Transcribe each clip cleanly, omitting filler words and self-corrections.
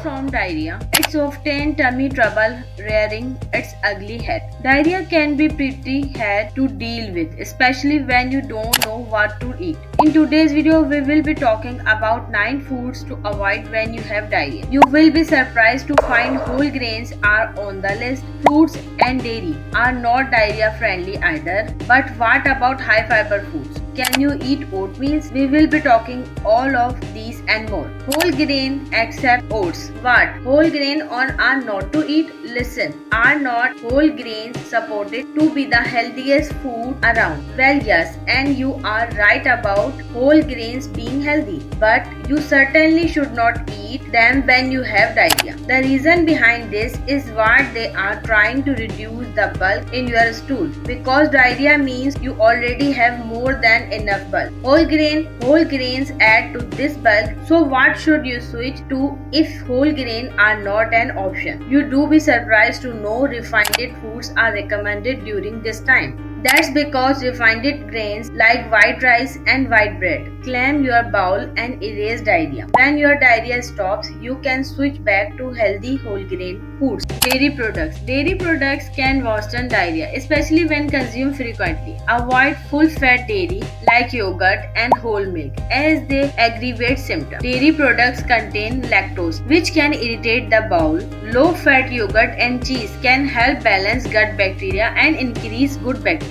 from diarrhea, it's often tummy trouble rearing its ugly head. Diarrhea can be pretty hard to deal with, especially when you don't know what to eat. In today's video, we will be talking about 9 foods to avoid when you have diarrhea. You will be surprised to find whole grains are on the list. Fruits and dairy are not diarrhea friendly either. But what about high fiber foods? Can you eat oatmeal? We will be talking all of these and more. Whole grain except oats. What? Whole grain or are not to eat? Listen, are not whole grains supported to be the healthiest food around? Well, yes, and you are right about whole grains being healthy, but you certainly should not eat them when you have diarrhea. The reason behind this is what they are trying to reduce the bulk in your stool, because diarrhea means you already have more than enough bulk. Whole grains add to this bulk. So what should you switch to if whole grain are not an option? You do be surprised to know refined foods are recommended during this time. That's because refined grains like white rice and white bread claim your bowel and erase diarrhea. When your diarrhea stops, you can switch back to healthy whole grain foods. Dairy products. Dairy products can worsen diarrhea, especially when consumed frequently. Avoid full-fat dairy like yogurt and whole milk, as they aggravate symptoms. Dairy products contain lactose, which can irritate the bowel. Low-fat yogurt and cheese can help balance gut bacteria and increase good bacteria.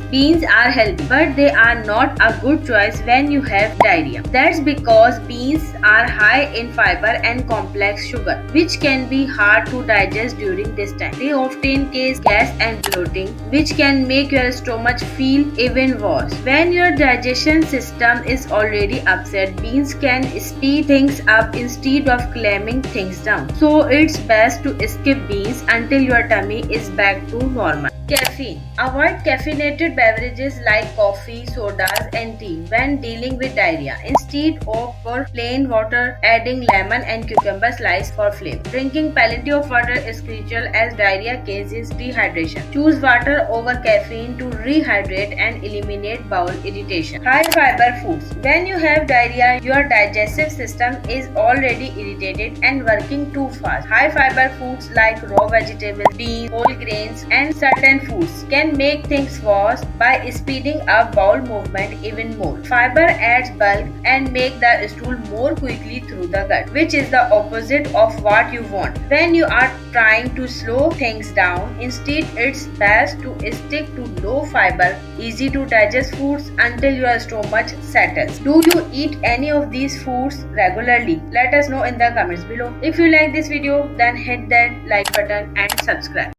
Beans are healthy, but they are not a good choice when you have diarrhea. That's because beans are high in fiber and complex sugar, which can be hard to digest during this time. They often cause gas and bloating, which can make your stomach feel even worse. When your digestion system is already upset, beans can speed things up instead of calming things down. So it's best to skip beans until your tummy is back to normal. Caffeine. Avoid caffeinated beverages like coffee, sodas, and tea when dealing with diarrhea. Instead, opt for plain water, adding lemon and cucumber slice for flavor. Drinking plenty of water is crucial as diarrhea causes dehydration. Choose water over caffeine to rehydrate and eliminate bowel irritation. High fiber foods. When you have diarrhea, your digestive system is already irritated and working too fast. High fiber foods like raw vegetables, beans, whole grains, and certain foods can make things worse by speeding up bowel movement even more. Fiber adds bulk and make the stool more quickly through the gut, which is the opposite of what you want. When you are trying to slow things down, instead it's best to stick to low fiber, easy to digest foods until your stomach settles. Do you eat any of these foods regularly? Let us know in the comments below. If you like this video, then hit that like button and subscribe.